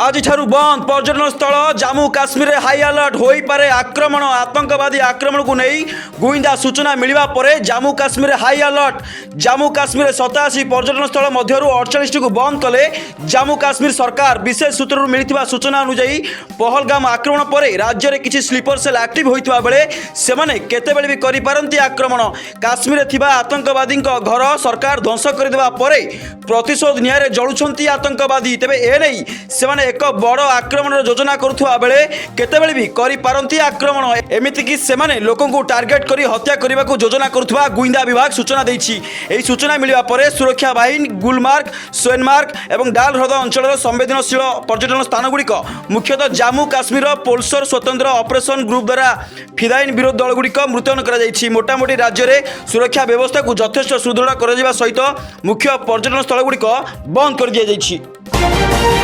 आज बंद पर्यटन स्थल जम्मू काश्मीर हाई अलर्ट हो पारे आक्रमण आतंकवादी आक्रमण को नहीं गुइंदा सूचना मिलवा पर जम्मू काश्मीर हाई अलर्ट। जम्मू काश्मीर 87 पर्यटन स्थल मध्य 48 को बंद कले जम्मू काश्मीर सरकार। विशेष सूत्र मिलता सूचना अनुଯାयी पहलगाम आक्रमण पर राज्य में किसी स्लीपर सेल एक्टिव होता बेले से केतेबेले भी करिपारंती आक्रमण। काश्मीर थिबा आतंकवादी घर सरकार ध्वंस करदेवा पर प्रतिशोध न्याय जलुंट आतंकवादी। तेबे एने से एक बड़ आक्रमण योजना करुवा बेले केतेबेले भी करिपारंती आक्रमण। एमितिक से लोकों को टार्गेट करी हत्या करने को योजना करुवा गुइंदा विभाग सूचना देछि। एही सूचना मिलवा पर सुरक्षा बाहिनी गुलमार्ग सोनमार्ग और डाल ह्रद अंचल संवेदनशील पर्यटन स्थानगुड़िक मुख्यतः जम्मू काश्मीर पोलसर स्वतंत्र ऑपरेशन ग्रुप द्वारा फिदायीन विरोध दलगुड़िक मुतयन कर मोटामोटी राज्य में सुरक्षा व्यवस्था को यथेष्ट सुदृढ़ कर सहित मुख्य पर्यटन स्थलगुड़िक बंद कर दिया।